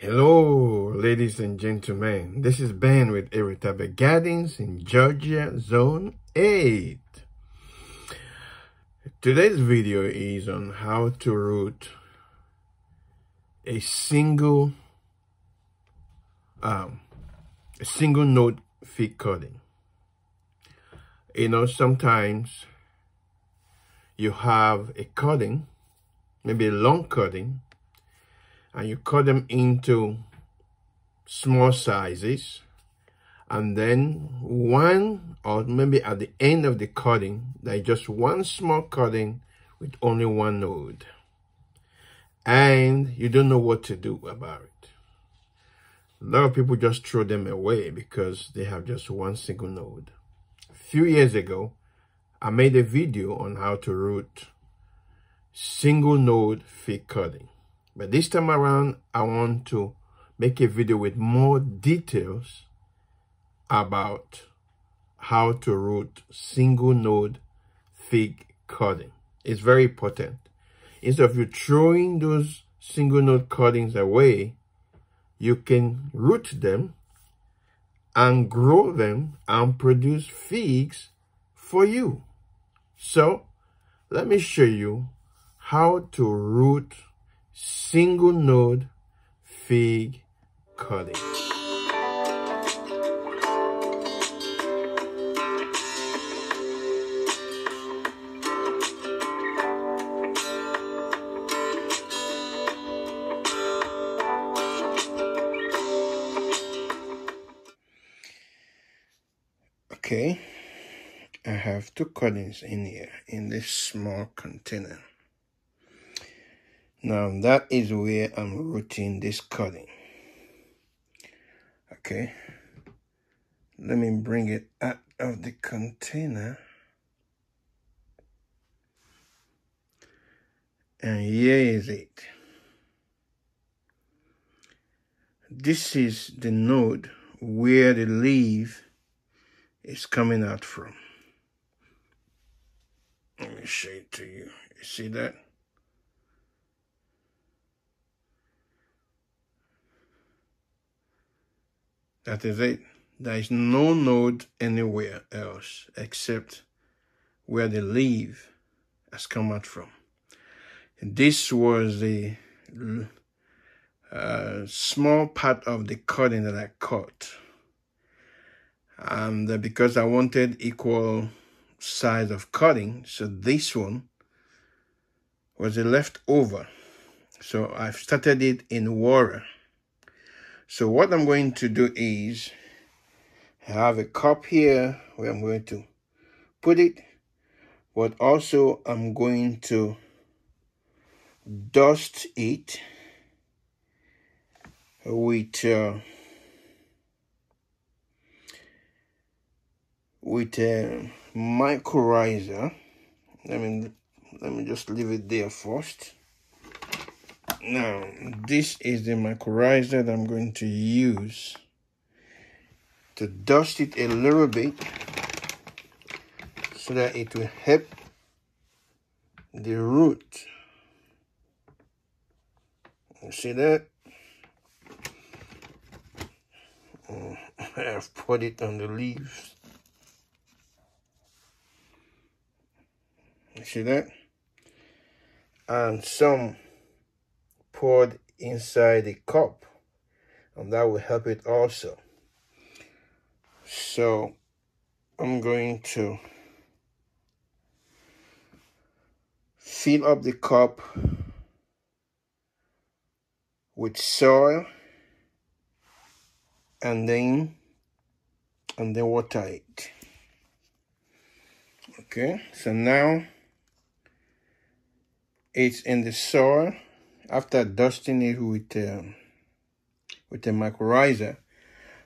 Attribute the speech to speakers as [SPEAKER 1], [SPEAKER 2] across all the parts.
[SPEAKER 1] Hello, ladies and gentlemen. This is Ben with Eretabe Gardens in Georgia, Zone 8. Today's video is on how to root a single node fig cutting. You know, sometimes you have a cutting, maybe a long cutting, and you cut them into small sizes, and then one, or maybe at the end of the cutting, there's just one small cutting with only one node, and you don't know what to do about it. A lot of people just throw them away because they have just one single node. A few years ago, I made a video on how to root single node fig cutting. But this time around, I want to make a video with more details about how to root single node fig cutting. It's very important. Instead of you throwing those single node cuttings away, you can root them and grow them and produce figs for you. So let me show you how to root single node fig cutting. Okay, I have two cuttings in here in this small container. Now that is where I'm rooting this cutting. Okay, let me bring it out of the container. And here is it. This is the node where the leaf is coming out from. Let me show it to you. You see that? That is it. There is no node anywhere else except where the leaf has come out from. This was the small part of the cutting that I cut. And because I wanted equal size of cutting, so this one was a leftover. So I've started it in water. So what I'm going to do is, I have a cup here where I'm going to put it, but also I'm going to dust it with a mycorrhiza. Let me just leave it there first. Now, this is the mycorrhiza that I'm going to use to dust it a little bit so that it will help the root. You see that? I have put it on the leaves. You see that? And some poured inside the cup, and that will help it also. So I'm going to fill up the cup with soil and then water it. Okay, so now it's in the soil. After dusting it with a mycorrhiza,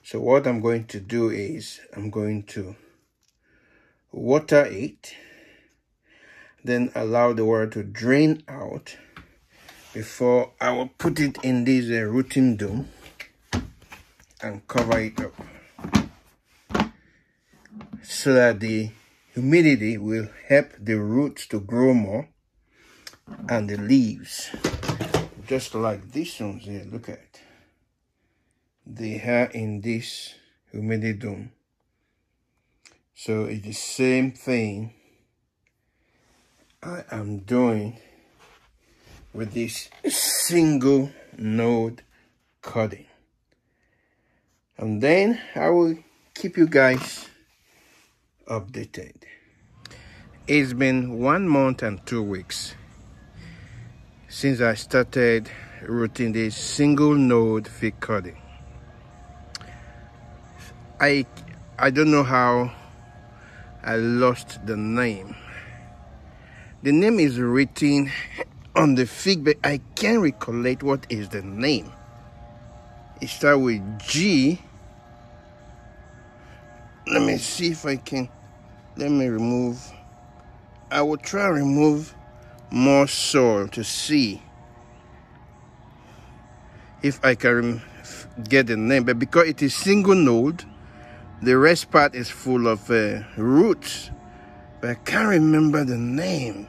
[SPEAKER 1] so what I'm going to do is I'm going to water it, then allow the water to drain out before I will put it in this rooting dome and cover it up so that the humidity will help the roots to grow more and the leaves, just like these ones here. Look at it. they are in this humidity dome. So it's the same thing I am doing with this single node cutting. And then I will keep you guys updated. It's been 1 month and 2 weeks since I started routing this single node fig cutting. I don't know how I lost the name. The name is written on the fig, but I can't recollect what is the name. It starts with G. Let me see if I can. Let me remove. I will try to remove more soil to see if I can get the name. But because it is single node, the rest part is full of roots. But I can't remember the name.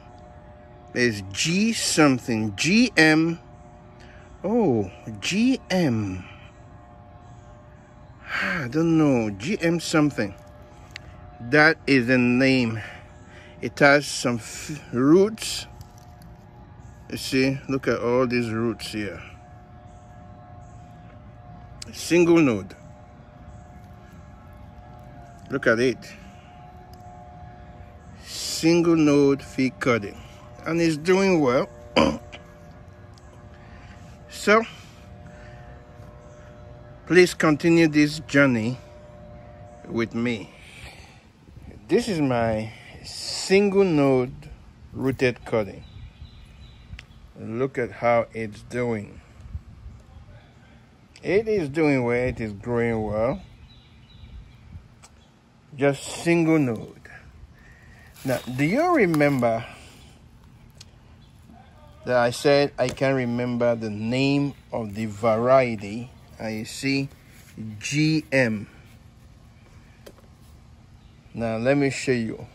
[SPEAKER 1] There's G something. GM. Oh, GM. I don't know. GM something. That is the name. It has some roots. You see, look at all these roots here. Single node. Look at it. Single node fig cutting. And it's doing well. So, please continue this journey with me. This is my single node rooted cutting. Look at how it's doing. It is doing well, it is growing well. Just single node. Now, do you remember that I said I can't remember the name of the variety? I see GM. Now, let me show you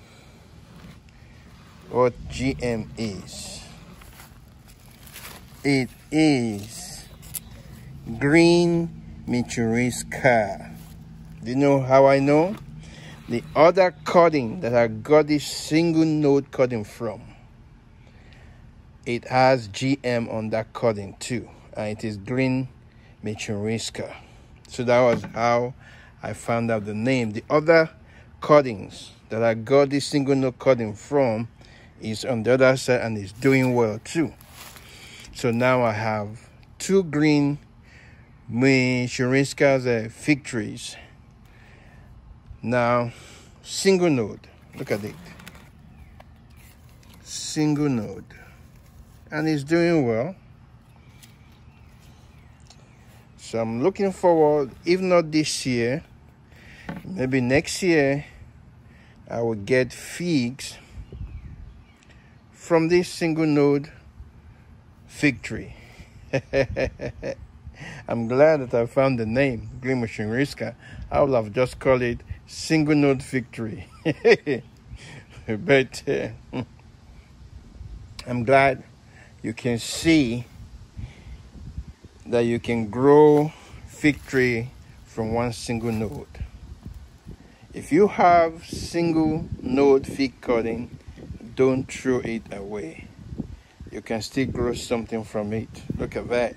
[SPEAKER 1] what GM is. It is green Michurinska. Do you know how I know? The other cutting that I got this single node cutting from, it has GM on that cutting too, and it is green Michurinska. So that was how I found out the name. The other cuttings that I got this single node cutting from is on the other side and is doing well too. So now I have 2 green Michurinska's fig trees. Now, single node. Look at it. Single node. And it's doing well. So I'm looking forward, if not this year, maybe next year, I will get figs from this single node fig tree. I'm glad that I found the name, green Michurinska. I would have just called it single node fig tree. But I'm glad you can see that you can grow fig tree from one single node. If you have single node fig cutting, don't throw it away. You can still grow something from it. Look at that.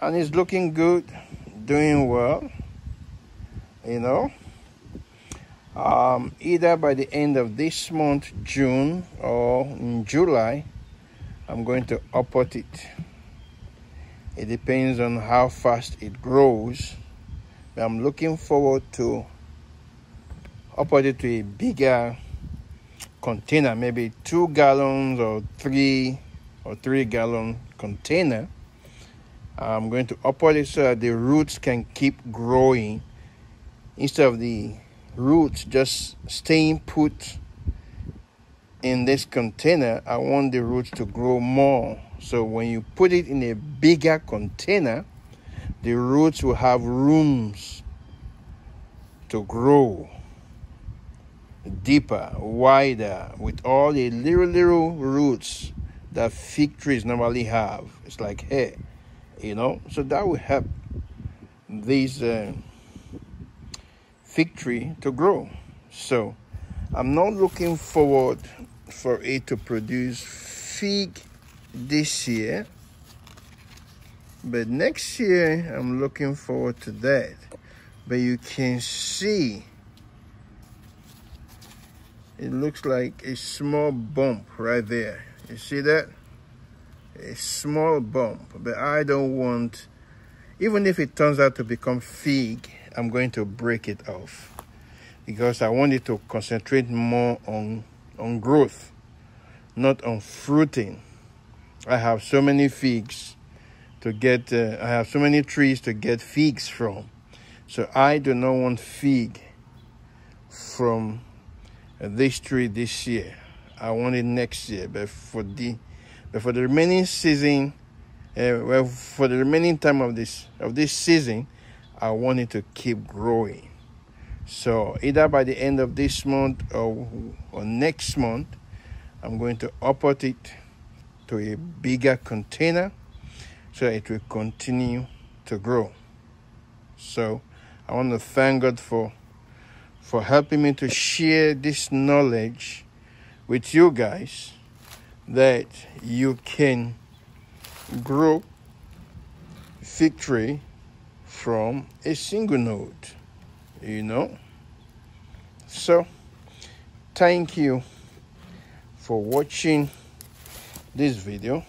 [SPEAKER 1] And it's looking good, doing well. You know, either by the end of this month, June, or in July, I'm going to uproot it. It depends on how fast it grows. But I'm looking forward to uproot it to a bigger container, maybe 2 gallons or 3 gallon container. I'm going to uproot it so that the roots can keep growing instead of the roots just staying put in this container. I want the roots to grow more. So when you put it in a bigger container, the roots will have rooms to grow deeper, wider, with all the little roots that fig trees normally have. It's like hair, you know. So that will help this fig tree to grow. So I'm not looking forward for it to produce fig this year, but next year I'm looking forward to that. But you can see it looks like a small bump right there. You see that? A small bump. But I don't want, even if it turns out to become fig, I'm going to break it off, because I want it to concentrate more on growth, not on fruiting. I have so many figs to get, I have so many trees to get figs from. So I do not want fig from this tree this year. I want it next year. But for the remaining season, for the remaining time of this season, I want it to keep growing. So either by the end of this month or next month, I'm going to upport it to a bigger container so it will continue to grow. So I want to thank God for helping me to share this knowledge with you guys, that you can grow fig tree from a single node, you know. So thank you for watching this video.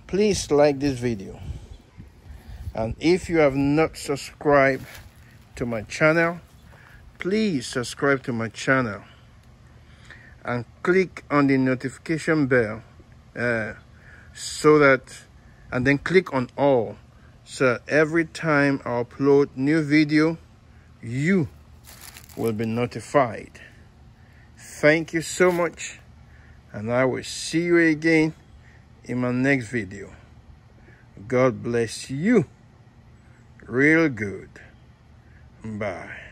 [SPEAKER 1] Please like this video, and if you have not subscribed to my channel, please subscribe to my channel and click on the notification bell, and then click on all, so every time I upload new video, you will be notified. Thank you so much, and I will see you again in my next video. God bless you real good. Bye.